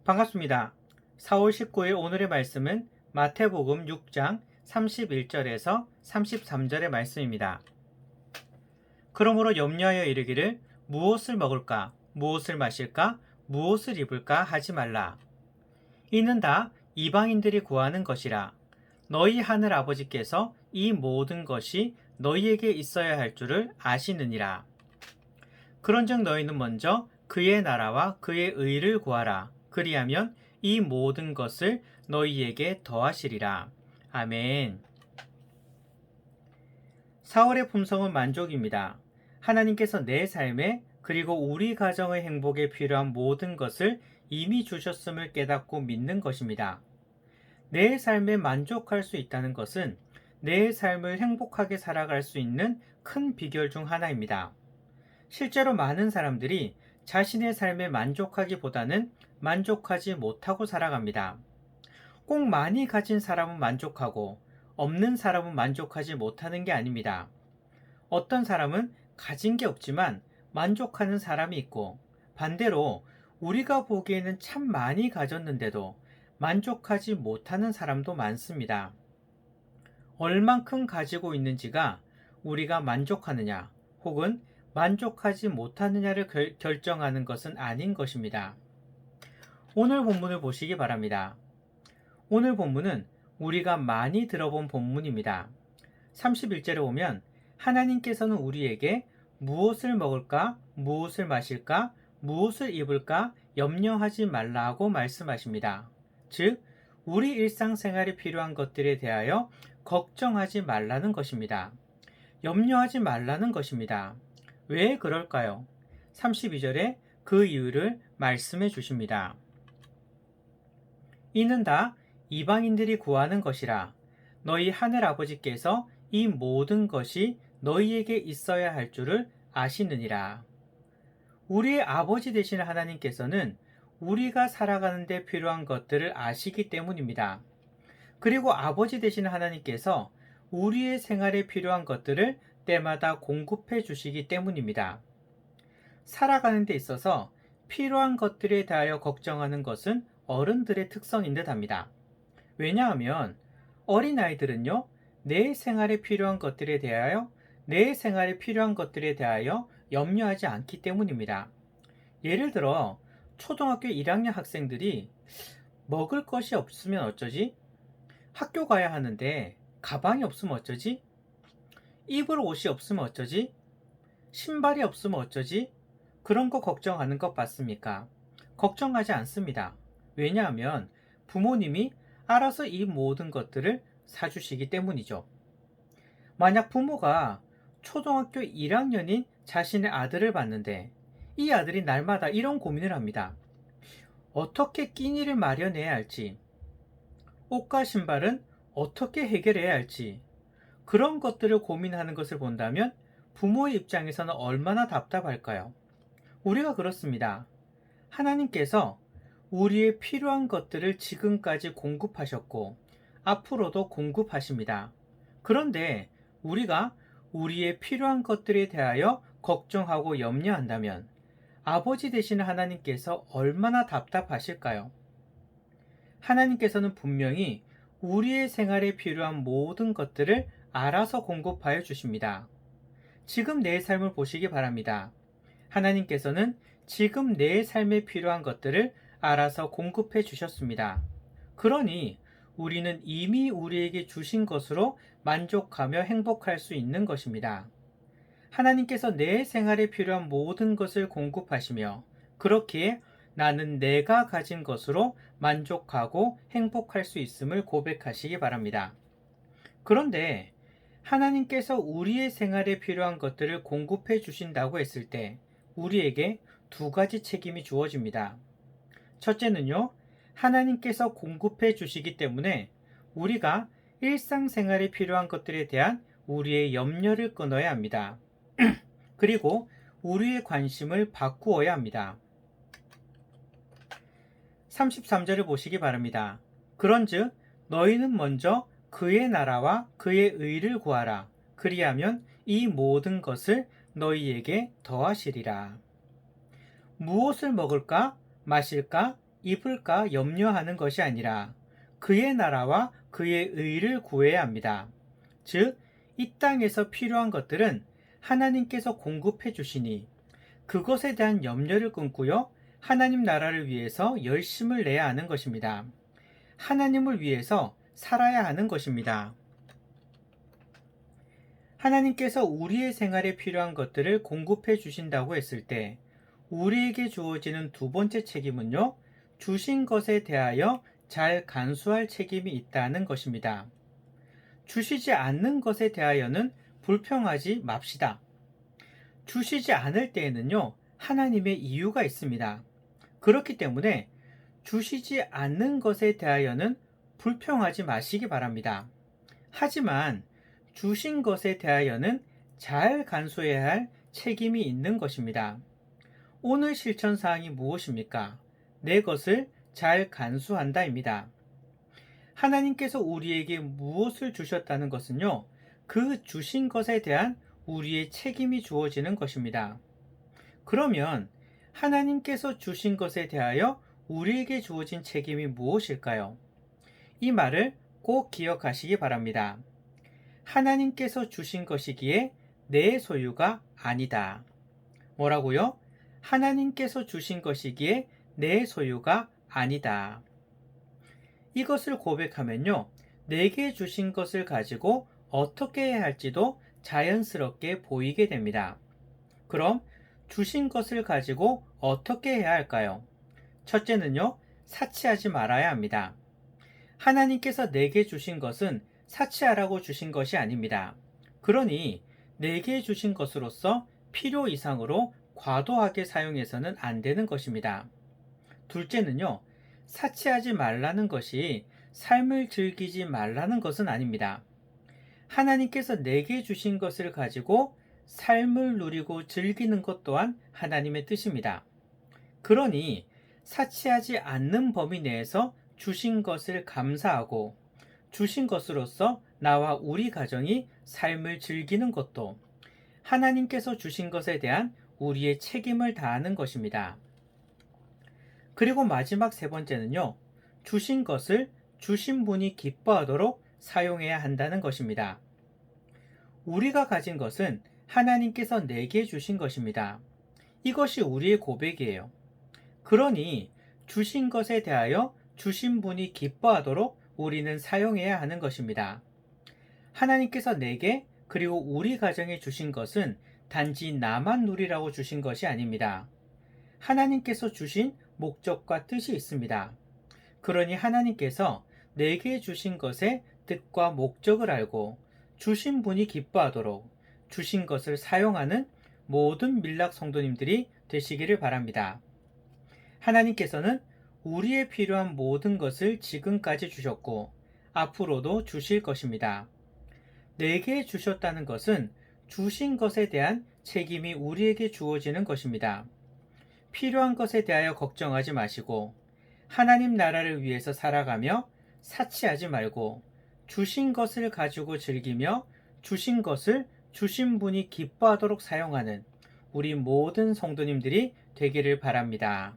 반갑습니다. 4월 19일 오늘의 말씀은 마태복음 6장 31절에서 33절의 말씀입니다. 그러므로 염려하여 이르기를 무엇을 먹을까, 무엇을 마실까, 무엇을 입을까 하지 말라. 이는 다 이방인들이 구하는 것이라. 너희 하늘 아버지께서 이 모든 것이 너희에게 있어야 할 줄을 아시느니라. 그런즉 너희는 먼저 그의 나라와 그의 의를 구하라. 그리하면 이 모든 것을 너희에게 더하시리라. 아멘. 4월의 품성은 만족입니다. 하나님께서 내 삶에 그리고 우리 가정의 행복에 필요한 모든 것을 이미 주셨음을 깨닫고 믿는 것입니다. 내 삶에 만족할 수 있다는 것은 내 삶을 행복하게 살아갈 수 있는 큰 비결 중 하나입니다. 실제로 많은 사람들이 자신의 삶에 만족하기보다는 만족하지 못하고 살아갑니다. 꼭 많이 가진 사람은 만족하고 없는 사람은 만족하지 못하는 게 아닙니다. 어떤 사람은 가진 게 없지만 만족하는 사람이 있고 반대로 우리가 보기에는 참 많이 가졌는데도 만족하지 못하는 사람도 많습니다. 얼만큼 가지고 있는지가 우리가 만족하느냐 혹은 만족하지 못하느냐를 결정하는 것은 아닌 것입니다. 오늘 본문을 보시기 바랍니다. 오늘 본문은 우리가 많이 들어본 본문입니다. 31절에 보면 하나님께서는 우리에게 무엇을 먹을까, 무엇을 마실까, 무엇을 입을까 염려하지 말라고 말씀하십니다. 즉, 우리 일상생활에 필요한 것들에 대하여 걱정하지 말라는 것입니다. 염려하지 말라는 것입니다. 왜 그럴까요? 32절에 그 이유를 말씀해 주십니다. 이는 다 이방인들이 구하는 것이라. 너희 하늘 아버지께서 이 모든 것이 너희에게 있어야 할 줄을 아시느니라. 우리의 아버지 되신 하나님께서는 우리가 살아가는 데 필요한 것들을 아시기 때문입니다. 그리고 아버지 되신 하나님께서 우리의 생활에 필요한 것들을 때마다 공급해 주시기 때문입니다. 살아가는 데 있어서 필요한 것들에 대하여 걱정하는 것은 어른들의 특성인 듯 합니다. 왜냐하면 어린아이들은요, 내 생활에 필요한 것들에 대하여 염려하지 않기 때문입니다. 예를 들어 초등학교 1학년 학생들이 먹을 것이 없으면 어쩌지? 학교 가야 하는데 가방이 없으면 어쩌지? 입을 옷이 없으면 어쩌지? 신발이 없으면 어쩌지? 그런 거 걱정하는 것 맞습니까? 걱정하지 않습니다. 왜냐하면 부모님이 알아서 이 모든 것들을 사주시기 때문이죠. 만약 부모가 초등학교 1학년인 자신의 아들을 봤는데 이 아들이 날마다 이런 고민을 합니다. 어떻게 끼니를 마련해야 할지, 옷과 신발은 어떻게 해결해야 할지, 그런 것들을 고민하는 것을 본다면 부모의 입장에서는 얼마나 답답할까요? 우리가 그렇습니다. 하나님께서 우리의 필요한 것들을 지금까지 공급하셨고 앞으로도 공급하십니다. 그런데 우리가 우리의 필요한 것들에 대하여 걱정하고 염려한다면 아버지 되시는 하나님께서 얼마나 답답하실까요? 하나님께서는 분명히 우리의 생활에 필요한 모든 것들을 알아서 공급하여 주십니다. 지금 내 삶을 보시기 바랍니다. 하나님께서는 지금 내 삶에 필요한 것들을 알아서 공급해 주셨습니다. 그러니 우리는 이미 우리에게 주신 것으로 만족하며 행복할 수 있는 것입니다. 하나님께서 내 생활에 필요한 모든 것을 공급하시며 그렇기에 나는 내가 가진 것으로 만족하고 행복할 수 있음을 고백하시기 바랍니다. 그런데 하나님께서 우리의 생활에 필요한 것들을 공급해 주신다고 했을 때 우리에게 두 가지 책임이 주어집니다. 첫째는요, 하나님께서 공급해 주시기 때문에 우리가 일상생활에 필요한 것들에 대한 우리의 염려를 끊어야 합니다. 그리고 우리의 관심을 바꾸어야 합니다. 33절을 보시기 바랍니다. 그런즉 너희는 먼저 그의 나라와 그의 의를 구하라. 그리하면 이 모든 것을 너희에게 더하시리라. 무엇을 먹을까, 마실까, 입을까 염려하는 것이 아니라 그의 나라와 그의 의를 구해야 합니다. 즉, 이 땅에서 필요한 것들은 하나님께서 공급해 주시니 그것에 대한 염려를 끊고요, 하나님 나라를 위해서 열심을 내야 하는 것입니다. 하나님을 위해서 살아야 하는 것입니다. 하나님께서 우리의 생활에 필요한 것들을 공급해 주신다고 했을 때 우리에게 주어지는 두 번째 책임은요, 주신 것에 대하여 잘 간수할 책임이 있다는 것입니다. 주시지 않는 것에 대하여는 불평하지 맙시다. 주시지 않을 때에는요, 하나님의 이유가 있습니다. 그렇기 때문에 주시지 않는 것에 대하여는 불평하지 마시기 바랍니다. 하지만 주신 것에 대하여는 잘 간수해야 할 책임이 있는 것입니다. 오늘 실천 사항이 무엇입니까? 내 것을 잘 간수한다입니다. 하나님께서 우리에게 무엇을 주셨다는 것은요, 그 주신 것에 대한 우리의 책임이 주어지는 것입니다. 그러면 하나님께서 주신 것에 대하여 우리에게 주어진 책임이 무엇일까요? 이 말을 꼭 기억하시기 바랍니다. 하나님께서 주신 것이기에 내 소유가 아니다. 뭐라고요? 하나님께서 주신 것이기에 내 소유가 아니다. 이것을 고백하면요, 내게 주신 것을 가지고 어떻게 해야 할지도 자연스럽게 보이게 됩니다. 그럼 주신 것을 가지고 어떻게 해야 할까요? 첫째는요, 사치하지 말아야 합니다. 하나님께서 내게 주신 것은 사치하라고 주신 것이 아닙니다. 그러니 내게 주신 것으로서 필요 이상으로 과도하게 사용해서는 안 되는 것입니다. 둘째는요, 사치하지 말라는 것이 삶을 즐기지 말라는 것은 아닙니다. 하나님께서 내게 주신 것을 가지고 삶을 누리고 즐기는 것 또한 하나님의 뜻입니다. 그러니 사치하지 않는 범위 내에서 주신 것을 감사하고 주신 것으로서 나와 우리 가정이 삶을 즐기는 것도 하나님께서 주신 것에 대한 우리의 책임을 다하는 것입니다. 그리고 마지막 세 번째는요, 주신 것을 주신 분이 기뻐하도록 사용해야 한다는 것입니다. 우리가 가진 것은 하나님께서 내게 주신 것입니다. 이것이 우리의 고백이에요. 그러니 주신 것에 대하여 주신 분이 기뻐하도록 우리는 사용해야 하는 것입니다. 하나님께서 내게 그리고 우리 가정에 주신 것은 단지 나만 누리라고 주신 것이 아닙니다. 하나님께서 주신 목적과 뜻이 있습니다. 그러니 하나님께서 내게 주신 것의 뜻과 목적을 알고 주신 분이 기뻐하도록 주신 것을 사용하는 모든 밀락 성도님들이 되시기를 바랍니다. 하나님께서는 우리의 필요한 모든 것을 지금까지 주셨고 앞으로도 주실 것입니다. 내게 주셨다는 것은 주신 것에 대한 책임이 우리에게 주어지는 것입니다. 필요한 것에 대하여 걱정하지 마시고 하나님 나라를 위해서 살아가며 사치하지 말고 주신 것을 가지고 즐기며 주신 것을 주신 분이 기뻐하도록 사용하는 우리 모든 성도님들이 되기를 바랍니다.